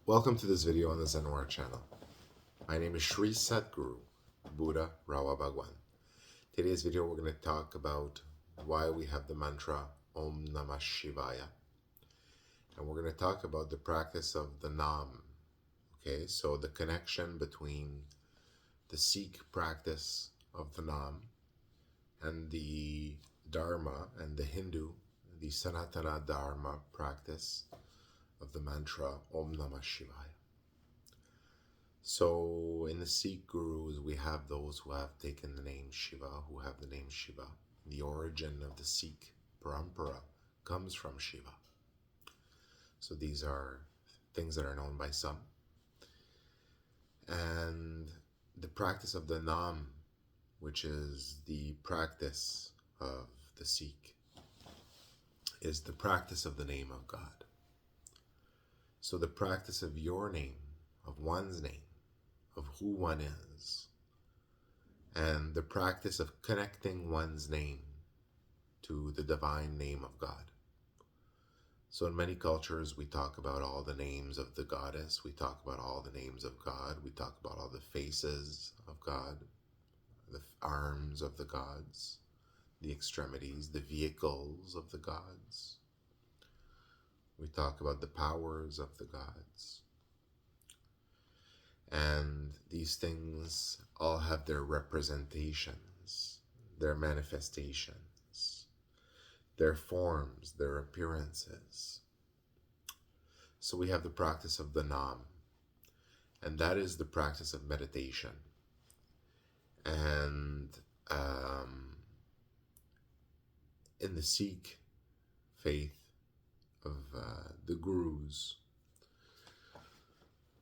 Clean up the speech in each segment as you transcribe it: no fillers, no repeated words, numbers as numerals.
Welcome to this video on the Ishwara channel. My name is Sri Satguru, Buddha Rawa Bhagwan. Today's video we're going to talk about why we have the mantra Om Namah Shivaya. And we're going to talk about the practice of the Naam. Okay, so the connection between the Sikh practice of the Naam and the Dharma and the Hindu, the Sanatana Dharma practice of the mantra Om Namah Shivaya. So in the Sikh gurus, we have those who have taken the name Shiva, who have the name Shiva. The origin of the Sikh parampara comes from Shiva. So these are things that are known by some. And the practice of the Naam, which is the practice of the Sikh, is the practice of the name of God. So the practice of your name, of one's name, of who one is, and the practice of connecting one's name to the divine name of God. So in many cultures, we talk about all the names of the goddess, we talk about all the names of God, we talk about all the faces of God, the arms of the gods, the extremities, the vehicles of the gods. We talk about the powers of the gods. And these things all have their representations, their manifestations, their forms, their appearances. So we have the practice of the Naam, and that is the practice of meditation. And in the Sikh faith of the gurus,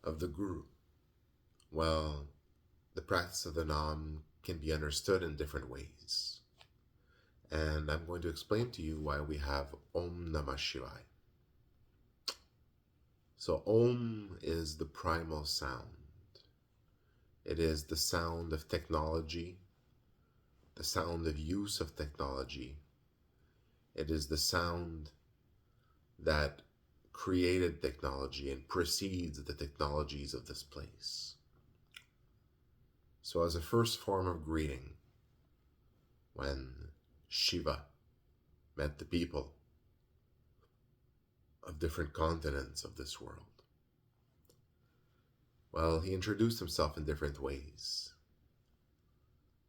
of the Guru, well, the practice of the Naam can be understood in different ways. And I'm going to explain to you why we have Om Namah Shivaya. So Om is the primal sound. It is the sound of technology, the sound of use of technology. It is the sound that created technology and precedes the technologies of this place. So as a first form of greeting, when Shiva met the people of different continents of this world, well, he introduced himself in different ways.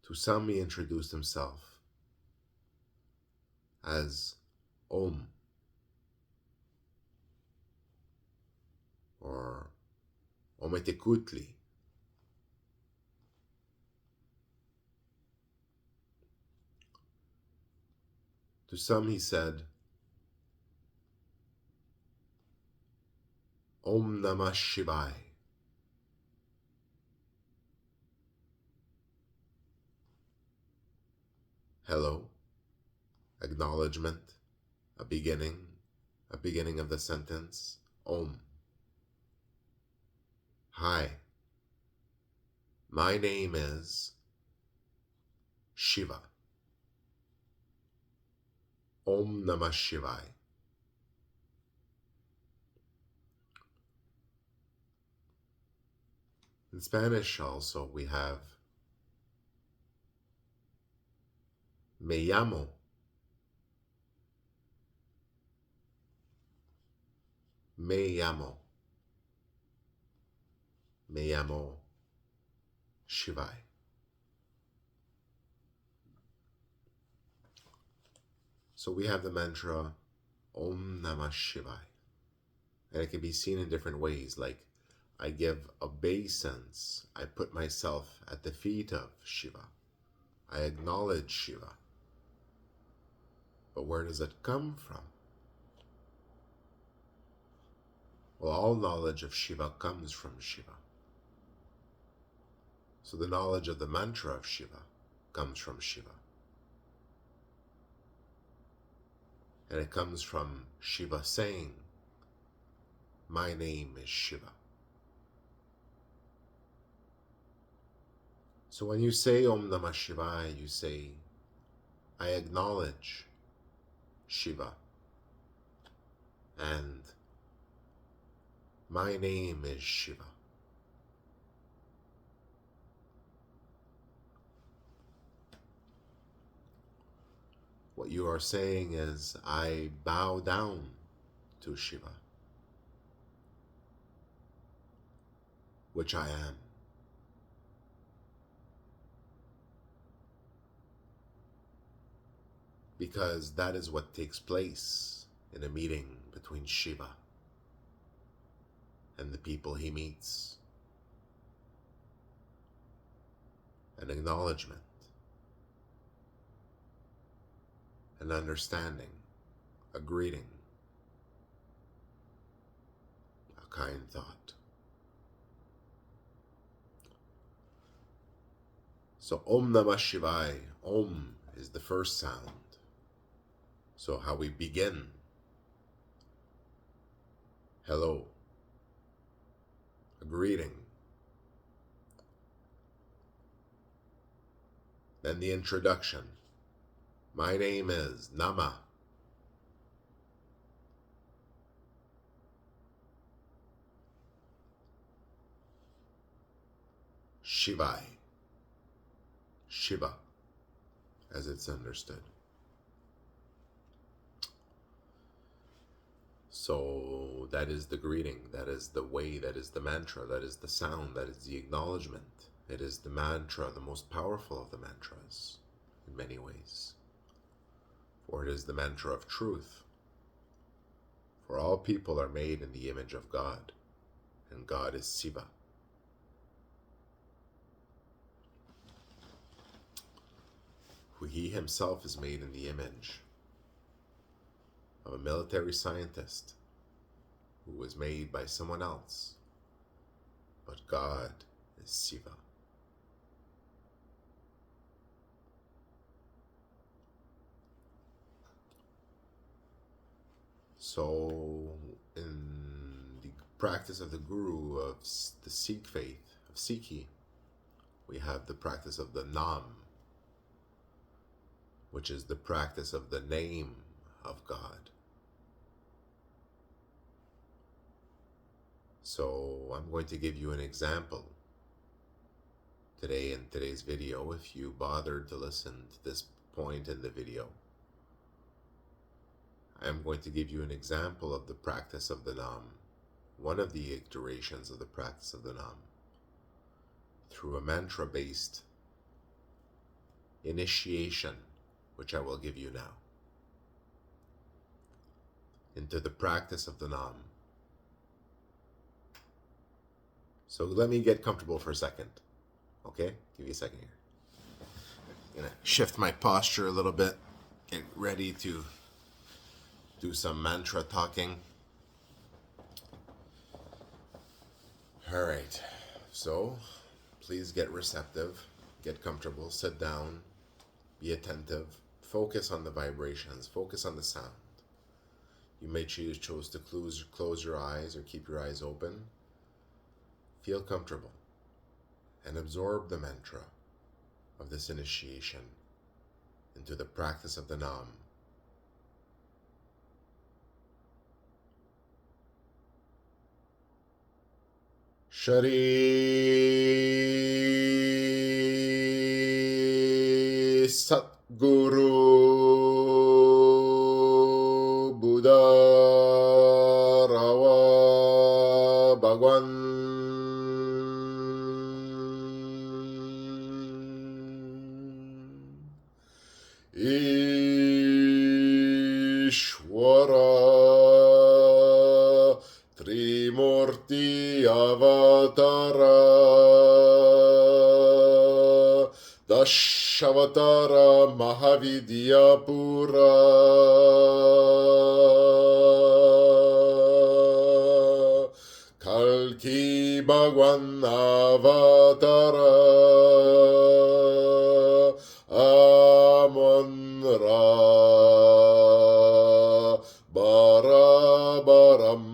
To some, he introduced himself as Om, or Ometekutli. To some he said, Om Namah Shivaya. Hello, acknowledgement, a beginning of the sentence, Om. Hi, my name is Shiva. Om Namah Shivaya. In Spanish also we have Me llamo. Me llamo. Me llamo Shivaya. So we have the mantra Om Namah Shivaya. And it can be seen in different ways, like I give obeisance, I put myself at the feet of Shiva. I acknowledge Shiva. But where does it come from? Well, all knowledge of Shiva comes from Shiva. So the knowledge of the mantra of Shiva comes from Shiva. And it comes from Shiva saying, my name is Shiva. So when you say Om Namah Shivaya, you say, I acknowledge Shiva, and My name is Shiva. What you are saying is, I bow down to Shiva, which I am. Because that is what takes place in a meeting between Shiva and the people he meets. An acknowledgement, an understanding, a greeting, a kind thought. So Om Namah Shivaya, Om is the first sound. So how we begin, hello, a greeting. Then the introduction. My name is Nama. Shivaya. Shiva, as it's understood. So that is the greeting, that is the way, that is the mantra, that is the sound, that is the acknowledgement. It is the mantra, the most powerful of the mantras, in many ways. For it is the mantra of truth. For all people are made in the image of God, and God is Shiva. He himself is made in the image of a military scientist who was made by someone else, but God is Shiva. So in the practice of the Guru of the Sikh faith, of Sikhi, we have the practice of the Naam, which is the practice of the name of God. So I'm going to give you an example today in today's video, if you bothered to listen to this point in the video. I'm going to give you an example of the practice of the Naam, one of the iterations of the practice of the Naam, through a mantra-based initiation, which I will give you now, into the practice of the Naam. So let me get comfortable for a second, okay? Give me a second here. I'm gonna shift my posture a little bit, get ready to do some mantra talking. All right, so please get receptive, get comfortable, sit down, be attentive, focus on the vibrations, focus on the sound. You may choose to close your eyes or keep your eyes open. Feel comfortable and absorb the mantra of this initiation into the practice of the Naam. Shri Satguru Buddha Rawa Bhagwan Ishwara Trimurti Avatara Dashavatara Mahavidyapura Kalki Bhagwan Avatara Amonra Barabaram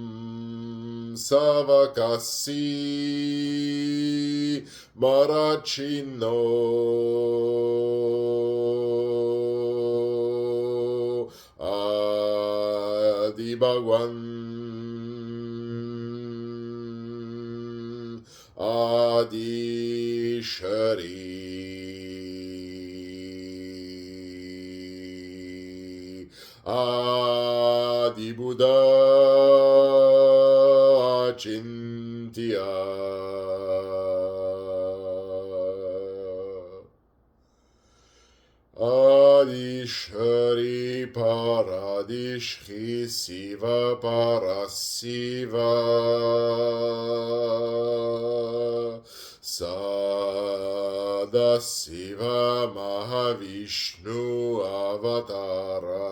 Savakasi Marachino Adi Bhagwan Adi Shari, Adi Buddha Chintya, Adishri Paradishri Siva Parasiva Sadasiva Mahavishnu Avatara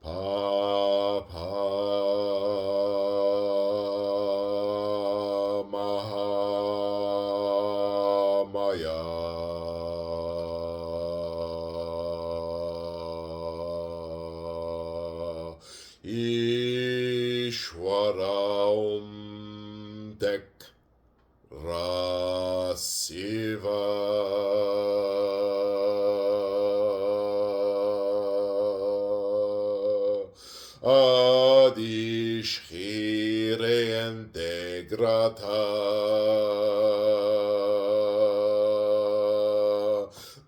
Papa Mahamaya Ishwara Tek Rasiva Adishire integrata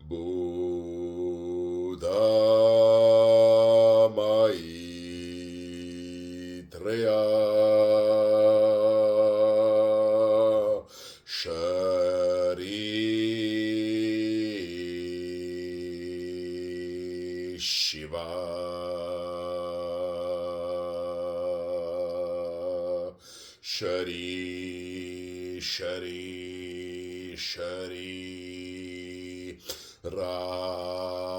Buddha Maitreya Shari Shiva Shari Raphael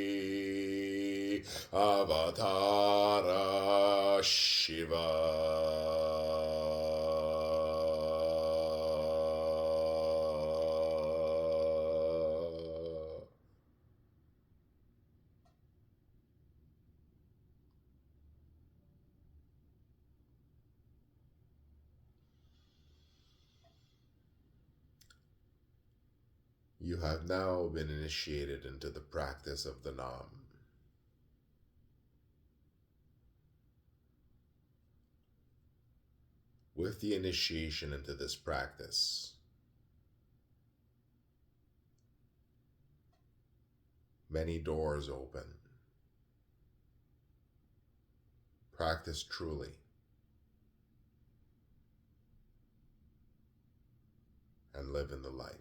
Mahashari Avatara Shiva You have now been initiated into the practice of the Naam. With the initiation into this practice, many doors open. Practice truly and live in the light.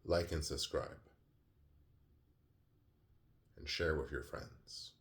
Like and subscribe, and share with your friends.